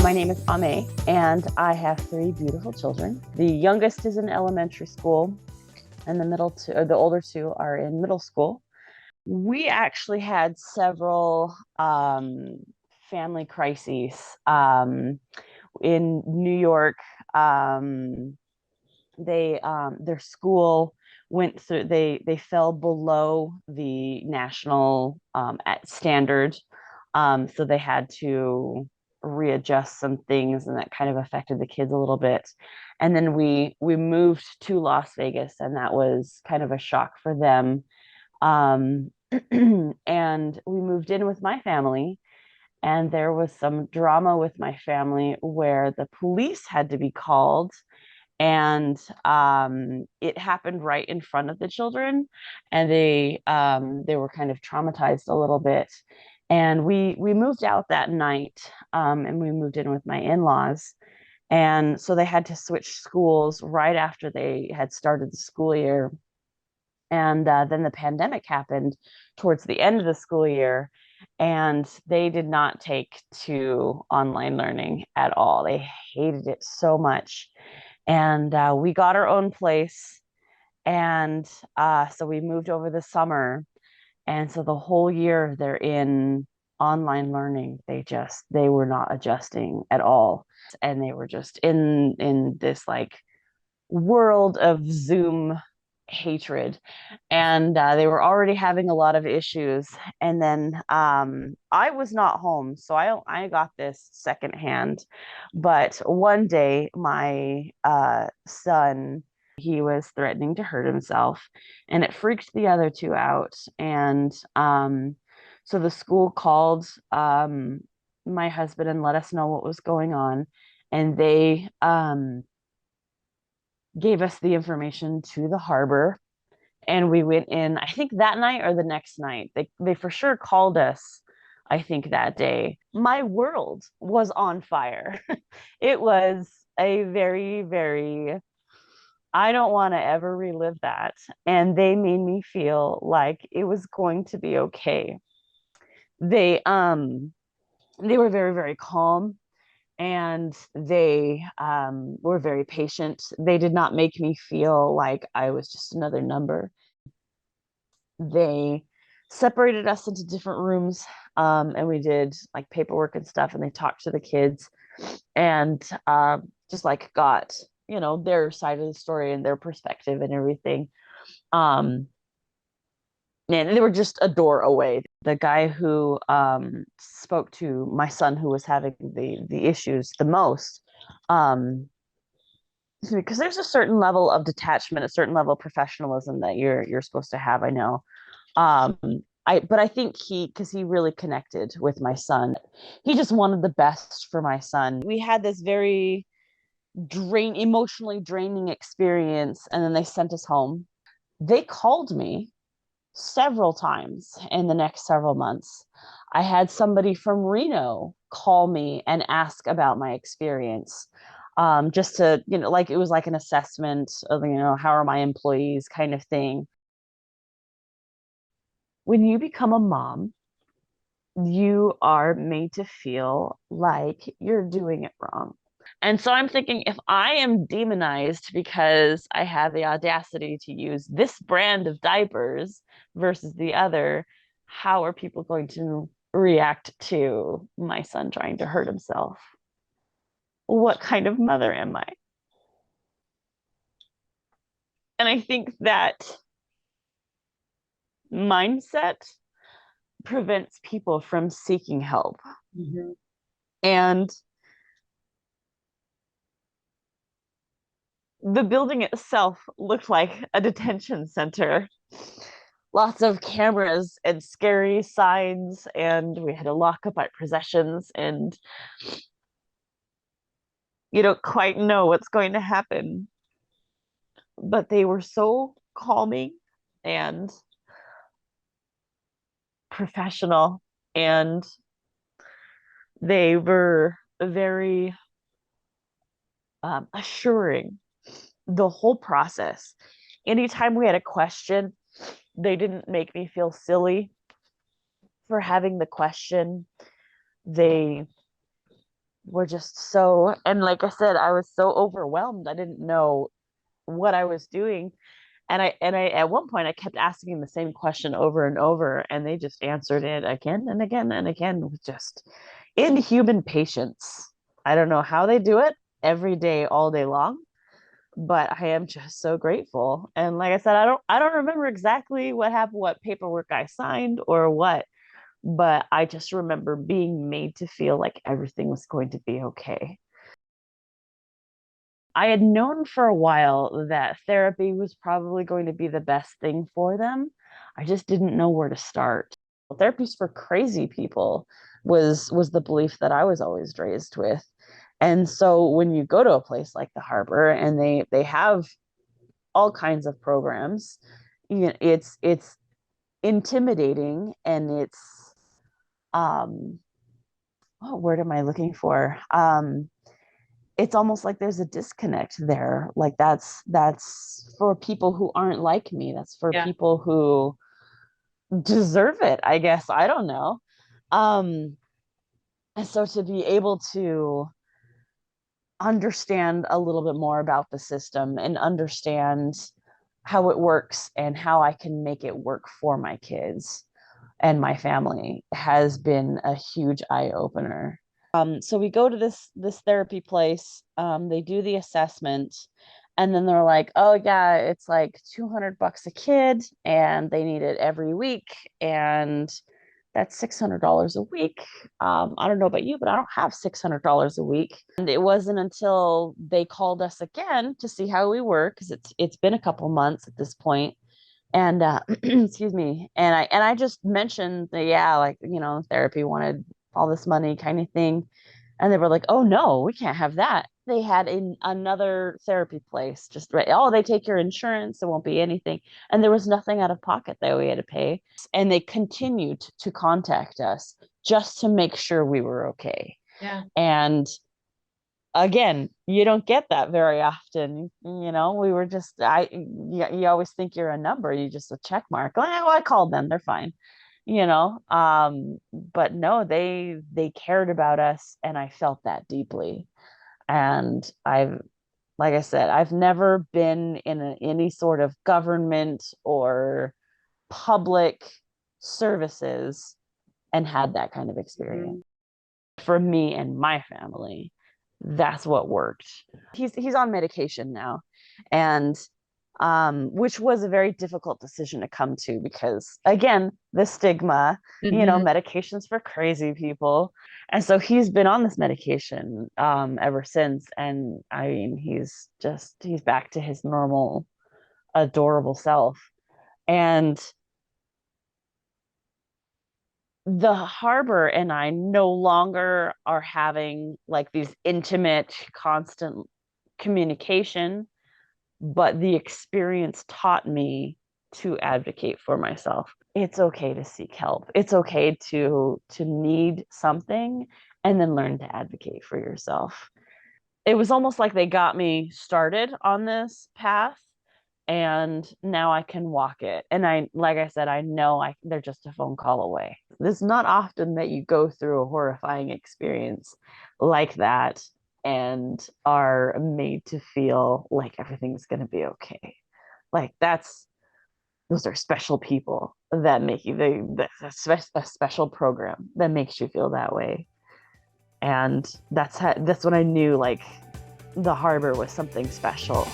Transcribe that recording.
My name is Amet, and I have three beautiful children. The youngest is in elementary school, and the older two are in middle school. We actually had several family crises in New York. Um, their school went through. They fell below the national at standard, so they had to readjust some things, and that kind of affected the kids a little bit. And then we moved to Las Vegas, and that was kind of a shock for them. Um, and we moved in with my family, and there was some drama with my family where the police had to be called, and it happened right in front of the children, and they were kind of traumatized a little bit. And we moved out that night, and we moved in with my in-laws, and so they had to switch schools right after they had started the school year. And then the pandemic happened towards the end of the school year, and they did not take to online learning at all. They hated it so much. And we got our own place. And so we moved over the summer. And so the whole year they're in online learning. They were not adjusting at all. And they were just in this like world of Zoom hatred. And they were already having a lot of issues. And then I was not home, so I got this secondhand. But one day my son, he was threatening to hurt himself, and it freaked the other two out. And so the school called my husband and let us know what was going on, and they gave us the information to the harbor, and we went in, I think that night or the next night. They for sure called us, I think that day. My world was on fire. It was a very, very, I don't want to ever relive that. And they made me feel like it was going to be okay. They they were very, very calm, and they were very patient. They did not make me feel like I was just another number. They separated us into different rooms, and we did like paperwork and stuff, and they talked to the kids, and just like got their side of the story and their perspective and everything. um and they were just a door away. The guy who spoke to my son, who was having the issues the most, um because there's a certain level of detachment, a certain level of professionalism that you're supposed to have, I know. um but I think because he really connected with my son. He just wanted the best for my son. We had this very emotionally draining experience, and then they sent us home. They called me several times in the next several months. I had somebody from Reno call me and ask about my experience, just to, like it was like an assessment of, how are my employees kind of thing. When you become a mom, you are made to feel like you're doing it wrong. And so I'm thinking, if I am demonized because I have the audacity to use this brand of diapers versus the other, how are people going to react to my son trying to hurt himself? What kind of mother am I? And I think that mindset prevents people from seeking help. Mhm. And the building itself looked like a detention center. Lots of cameras and scary signs, and we had to lock up our possessions, and you don't quite know what's going to happen. But they were so calming and professional, and they were very assuring the whole process. Anytime we had a question, they didn't make me feel silly for having the question. They were just so, and like I said, I was so overwhelmed. I didn't know what I was doing. And I at one point I kept asking the same question over and over, and they just answered it again and again and again with just inhuman patience. I don't know how they do it every day, all day long, but I am just so grateful. And like I said, I don't remember exactly what happened, what paperwork I signed or what, but I just remember being made to feel like everything was going to be okay. I had known for a while that therapy was probably going to be the best thing for them. I just didn't know where to start. Therapy's for crazy people was the belief that I was always raised with. And so when you go to a place like the Harbor and they have all kinds of programs, you know, it's intimidating, and it's what word am I looking for? It's almost like there's a disconnect there. Like that's for people who aren't like me. That's for Yeah. people who deserve it, I guess. I don't know. Um, and so to be able to understand a little bit more about the system and understand how it works and how I can make it work for my kids and my family has been a huge eye opener. So we go to this therapy place. They do the assessment, and then they're like, "Oh yeah, it's like $200 a kid, and they need it every week, and that's $600 a week." I don't know about you, but I don't have $600 a week. And it wasn't until they called us again to see how we were, because it's been a couple months at this point, and excuse me, and I just mentioned that, yeah, like, therapy wanted all this money kind of thing, and they were like, "Oh no, we can't have that." They had in another therapy place just right, "Oh, they take your insurance, there won't be anything." And there was nothing out of pocket that we had to pay, and they continued to contact us just to make sure we were okay. Yeah. And again, you don't get that very often. We were just, you always think you're a number, you just a check mark. Well, I called them, they're fine. But no, they cared about us, and I felt that deeply. And like I said, I've never been in any sort of government or public services and had that kind of experience. For me and my family, that's what worked. He's on medication now, and which was a very difficult decision to come to, because again, the stigma, Mm-hmm. medications for crazy people. And so he's been on this medication ever since, and I mean, he's back to his normal adorable self. And the Harbor and I no longer are having like these intimate, constant communication, but the experience taught me to advocate for myself. It's okay to seek help. It's okay to need something and then learn to advocate for yourself. It was almost like they got me started on this path, and now I can walk it. And like I said, I know they're just a phone call away. It's not often that you go through a horrifying experience like that and are made to feel like everything's going to be okay. Like those are special people that make you a special program that makes you feel that way. And that's when I knew like the Harbor was something special.